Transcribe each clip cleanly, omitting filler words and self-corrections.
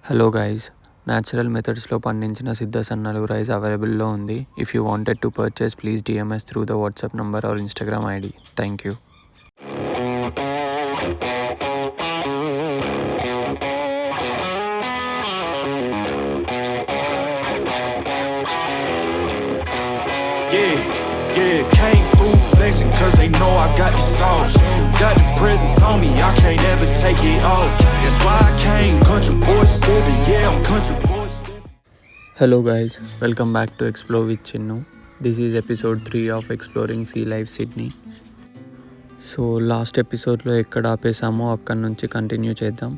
Hello guys, natural మెథడ్స్లో పండించిన సిద్ధ సన్నలు rice అవైలబుల్లో ఉంది. If you wanted to purchase please DMs through the WhatsApp number or Instagram ID. Thank you. Can't fool flexing cause they know I got the sauce. Got the presence on me, I can't ever take it off. That's why I came country boy stepping, yeah I'm country boy stepping. Hello guys, welcome back to explore with Chinnu. This is episode 3 of exploring sea life Sydney. So last ఎపిసోడ్లో ఎక్కడ ఆపేసామో అక్కడి నుంచి continue చేద్దాం.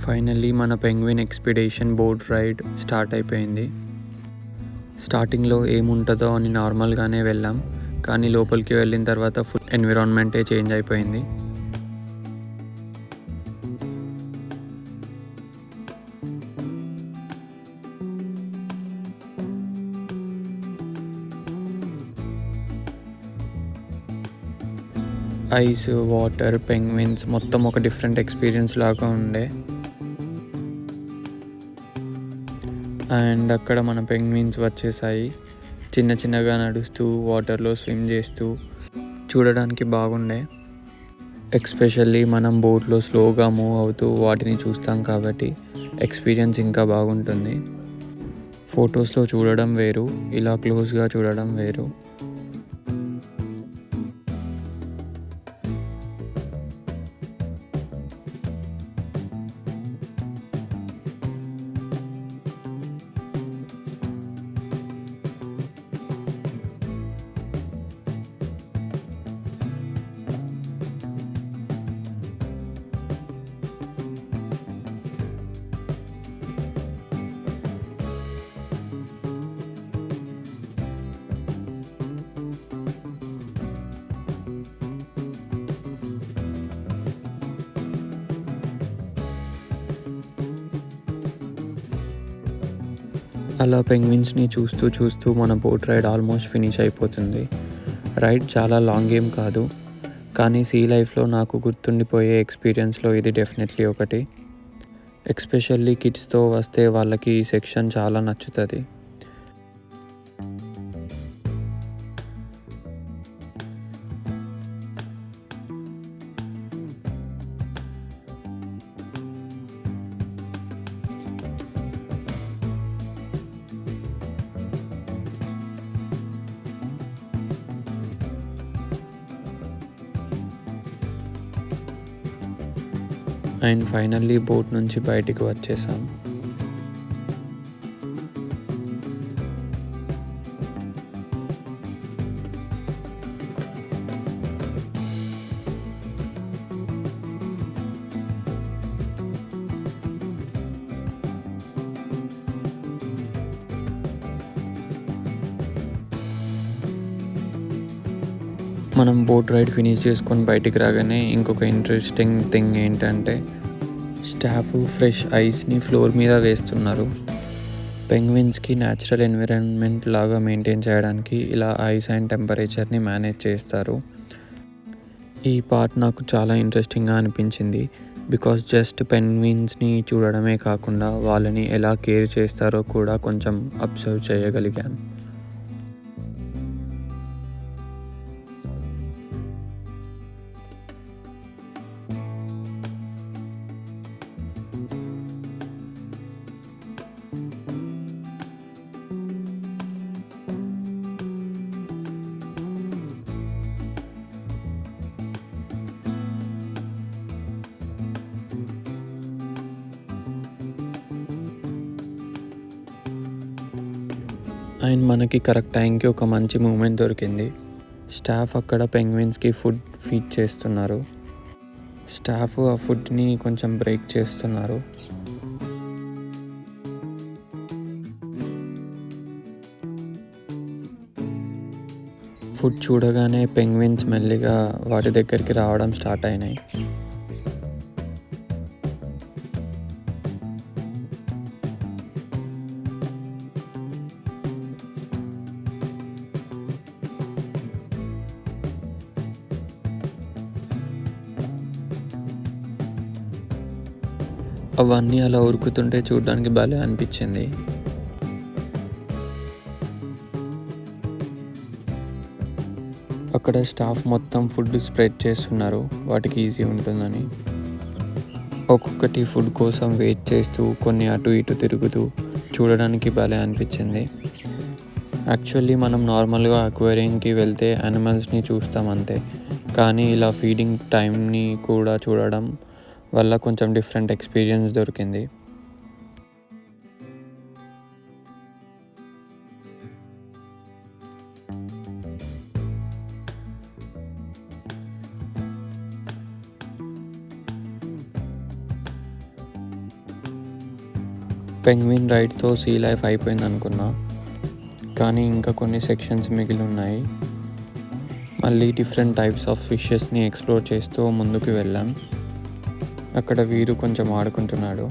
Finally మన penguin expedition boat ride start అయిపోయింది. స్టార్టింగ్లో ఏముంటుందో అని నార్మల్గానే వెళ్ళాం, కానీ లోపలికి వెళ్ళిన తర్వాత ఫుల్ ఎన్విరాన్మెంటే చేంజ్ అయిపోయింది. ఐస్, వాటర్, పెంగ్విన్స్ మొత్తం ఒక డిఫరెంట్ ఎక్స్పీరియన్స్ లాగా ఉండే. అండ్ అక్కడ మన పెంగ్విన్స్ వచ్చేసాయి, చిన్న చిన్నగా నడుస్తూ వాటర్లో స్విమ్ చేస్తూ చూడడానికి బాగుండే. ఎక్స్పెషల్లీ మనం బోట్లో స్లోగా మూవ్ అవుతూ వాటిని చూస్తాం కాబట్టి ఎక్స్పీరియన్స్ ఇంకా బాగుంటుంది. ఫొటోస్లో చూడడం వేరు, ఇలా క్లోజ్గా చూడడం వేరు. అలా పెంగ్విన్స్ని చూస్తూ చూస్తూ మన బోట్ రైడ్ ఆల్మోస్ట్ ఫినిష్ అయిపోతుంది. రైడ్ చాలా లాంగ్ ఏం కాదు, కానీ సీ లైఫ్లో నాకు గుర్తుండిపోయే ఎక్స్పీరియన్స్లో ఇది డెఫినెట్లీ ఒకటి. ఎక్స్పెషల్లీ కిడ్స్తో వస్తే వాళ్ళకి ఈ సెక్షన్ చాలా నచ్చుతుంది. అండ్ ఫైనల్లీ బోట్ నుంచి బయటికి వచ్చేసాం. మనం బోట్ రైడ్ ఫినిష్ చేసుకొని బయటికి రాగానే ఇంకొక ఇంట్రెస్టింగ్ థింగ్ ఏంటంటే స్టాఫ్ ఫ్రెష్ ఐస్ని ఫ్లోర్ మీద వేస్తున్నారు. పెంగ్విన్స్కి న్యాచురల్ ఎన్విరాన్మెంట్ లాగా మెయింటైన్ చేయడానికి ఇలా ఐస్ అండ్ టెంపరేచర్ని మేనేజ్ చేస్తారు. ఈ పార్ట్ నాకు చాలా ఇంట్రెస్టింగ్గా అనిపించింది, బికాస్ జస్ట్ పెంగ్విన్స్ని చూడడమే కాకుండా వాళ్ళని ఎలా కేర్ చేస్తారో కూడా కొంచెం అబ్జర్వ్ చేయగలిగాను. అండ్ మనకి కరెక్ట్ టైంకి ఒక మంచి మూమెంట్ దొరికింది. స్టాఫ్ అక్కడ పెంగ్విన్స్కి ఫుడ్ ఫీడ్ చేస్తున్నారు. స్టాఫ్ ఆ ఫుడ్ని కొంచెం బ్రేక్ చేస్తున్నారు. ఫుడ్ చూడగానే పెంగ్విన్స్ మెల్లిగా వాటి దగ్గరికి రావడం స్టార్ట్ అయినాయి. అవన్నీ అలా ఉరుకుతుంటే చూడడానికి భలే అనిపించింది. అక్కడ స్టాఫ్ మొత్తం ఫుడ్ స్ప్రెడ్ చేస్తున్నారు, వాటికి ఈజీ ఉంటుందని. ఒక్కొక్కటి ఫుడ్ కోసం వెయిట్ చేస్తూ కొన్ని అటు ఇటు తిరుగుతూ చూడడానికి భలే అనిపించింది. యాక్చువల్లీ మనం నార్మల్గా అక్వేరియంకి వెళ్తే యానిమల్స్ని చూస్తాం అంతే, కానీ ఇలా ఫీడింగ్ టైంని కూడా చూడడం వల్ల కొంచెం డిఫరెంట్ ఎక్స్పీరియన్స్ దొరికింది. పెంగ్విన్ రైడ్తో సీ లైఫ్ అయిపోయింది అనుకున్నా, కానీ ఇంకా కొన్ని సెక్షన్స్ మిగిలి ఉన్నాయి. మళ్ళీ డిఫరెంట్ టైప్స్ ఆఫ్ ఫిషెస్ని ఎక్స్ప్లోర్ చేస్తూ ముందుకు వెళ్ళాం. అక్కడ వీరు కొంచెం ఆడుకుంటున్నాడు.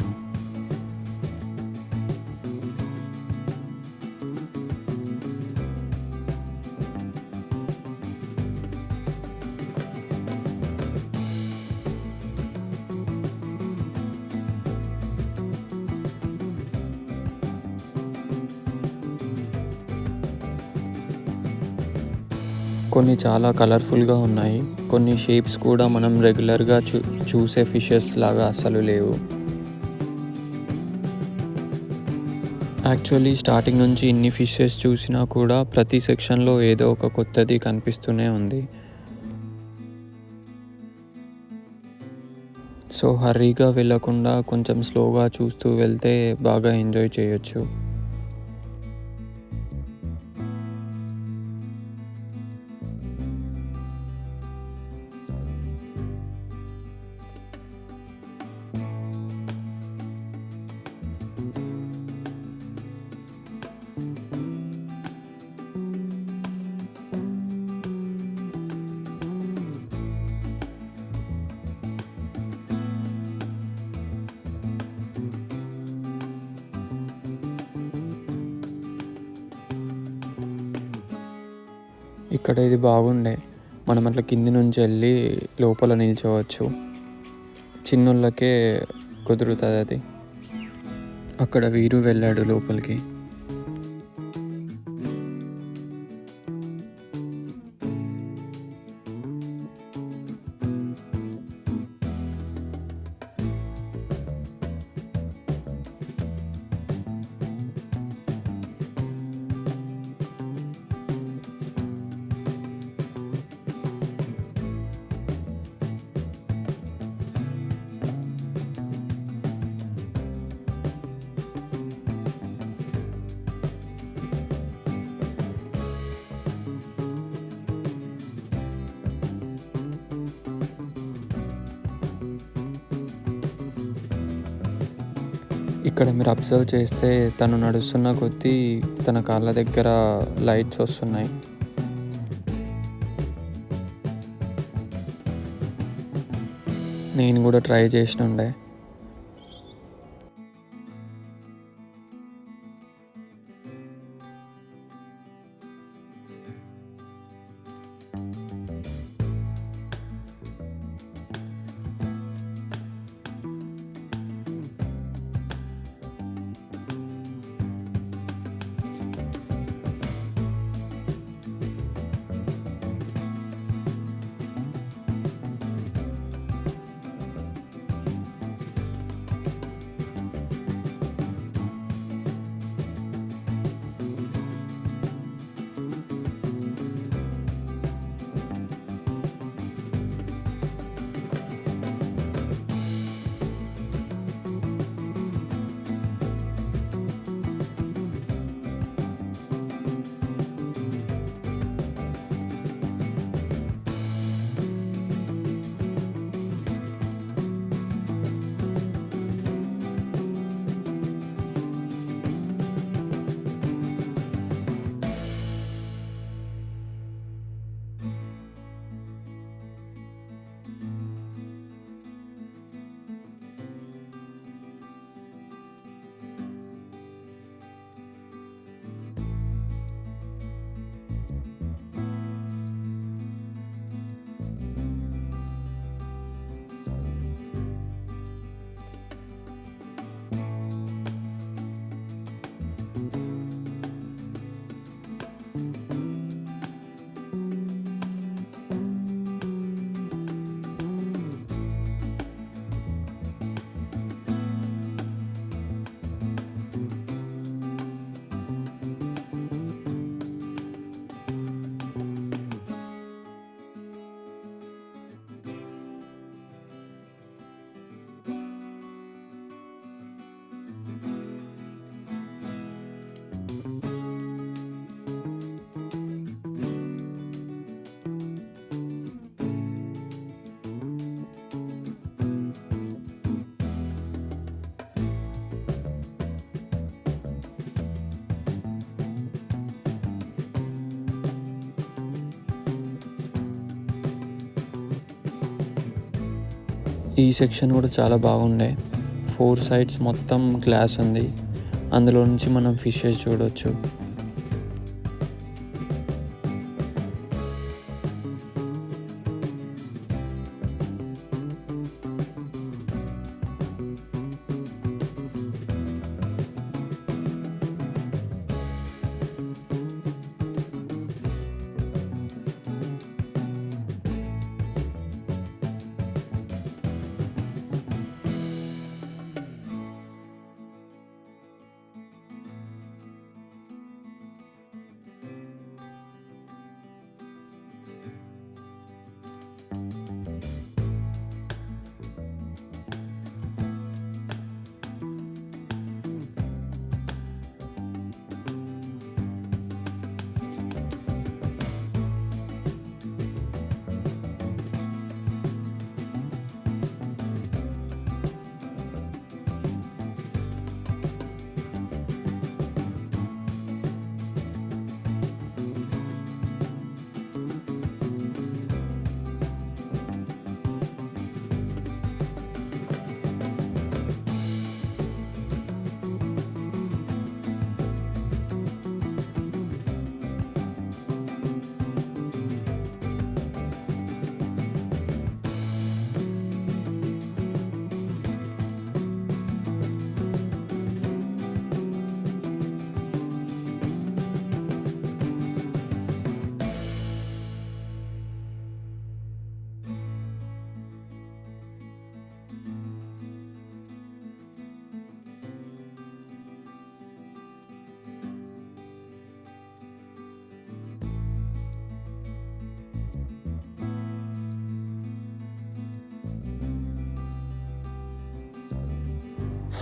కొన్ని చాలా కలర్ఫుల్గా ఉన్నాయి. కొన్ని షేప్స్ కూడా మనం రెగ్యులర్గా చూసే ఫిషెస్ లాగా అస్సలు లేవు. యాక్చువల్లీ స్టార్టింగ్ నుంచి ఇన్ని ఫిషెస్ చూసినా కూడా ప్రతి సెక్షన్లో ఏదో ఒక కొత్తది కనిపిస్తూనే ఉంది. సో హర్రీగా వెళ్ళకుండా కొంచెం స్లోగా చూస్తూ వెళ్తే బాగా ఎంజాయ్ చేయొచ్చు. ఇక్కడ ఇది బాగుండే, మనం అట్లా కింది నుంచి వెళ్ళి లోపల నిల్చోవచ్చు. చిన్నోళ్ళకే కుదురుతుంది అది. అక్కడ వీరు వెళ్ళాడు లోపలికి. ఇక్కడ మీరు అబ్జర్వ్ చేస్తే తను నడుస్తున్న కొద్దీ తన కాళ్ళ దగ్గర లైట్స్ వస్తున్నాయి. నేను కూడా ట్రై చేసినుండే. ఈ సెక్షన్ కూడా చాలా బాగుండే. 4 సైడ్స్ మొత్తం గ్లాస్ ఉంది. అందులో నుంచి మనం ఫిషెస్ చూడొచ్చు.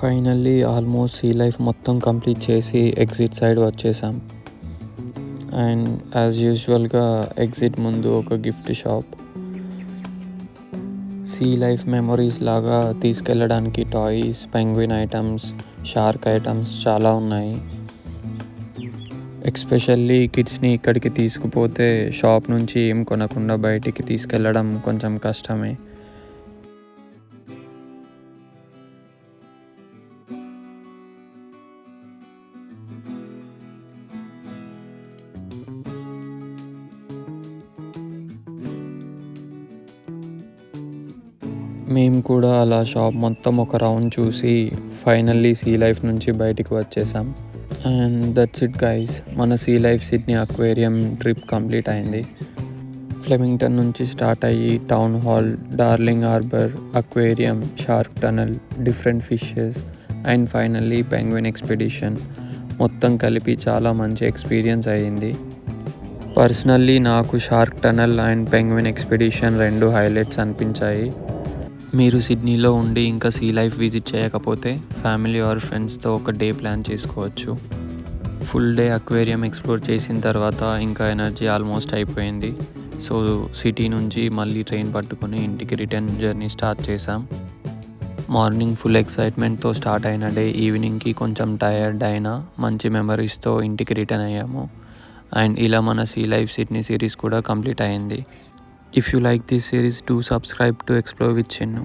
ఫైనల్లీ ఆల్మోస్ట్ సీ లైఫ్ మొత్తం కంప్లీట్ చేసి ఎగ్జిట్ సైడ్ వచ్చేసాం. అండ్ యాజ్ యూజువల్గా ఎగ్జిట్ ముందు ఒక gift shop. Sea life memories లాగా తీసుకెళ్ళడానికి toys, penguin items, shark items చాలా ఉన్నాయి. ఎస్పెషల్లీ కిడ్స్ని ఇక్కడికి తీసుకుపోతే షాప్ నుంచి ఏం కొనకుండా బయటికి తీసుకెళ్ళడం కొంచెం కష్టమే. మేము కూడా అలా షాప్ మొత్తం ఒక రౌండ్ చూసి ఫైనల్లీ సీ లైఫ్ నుంచి బయటికి వచ్చేసాం. అండ్ దట్స్ ఇట్ గైస్, మన sea life Sydney aquarium trip complete అయింది. ఫ్లెమింగ్టన్ నుంచి స్టార్ట్ అయ్యి town hall, Darling Harbour, aquarium, shark tunnel, different fishes and finally penguin expedition మొత్తం కలిపి చాలా మంచి ఎక్స్పీరియన్స్ అయ్యింది. పర్సనల్లీ నాకు shark tunnel and penguin expedition 2 highlights అనిపించాయి. మీరు సిడ్నీలో ఉండి ఇంకా సీ లైఫ్ విజిట్ చేయకపోతే ఫ్యామిలీ ఆర్ ఫ్రెండ్స్తో ఒక డే ప్లాన్ చేసుకోవచ్చు. ఫుల్ డే అక్వేరియం ఎక్స్ప్లోర్ చేసిన తర్వాత ఇంకా ఎనర్జీ ఆల్మోస్ట్ అయిపోయింది. సో సిటీ నుంచి మళ్ళీ ట్రైన్ పట్టుకొని ఇంటికి రిటర్న్ జర్నీ స్టార్ట్ చేసాం. మార్నింగ్ ఫుల్ ఎక్సైట్మెంట్తో స్టార్ట్ అయిన డే ఈవినింగ్కి కొంచెం టయర్డ్ అయినా మంచి మెమరీస్తో ఇంటికి రిటర్న్ అయ్యాము. అండ్ ఇలా మన సీ లైఫ్ సిడ్నీ సిరీస్ కూడా కంప్లీట్ అయింది. If you like this series, do subscribe to Explore with Chinnu.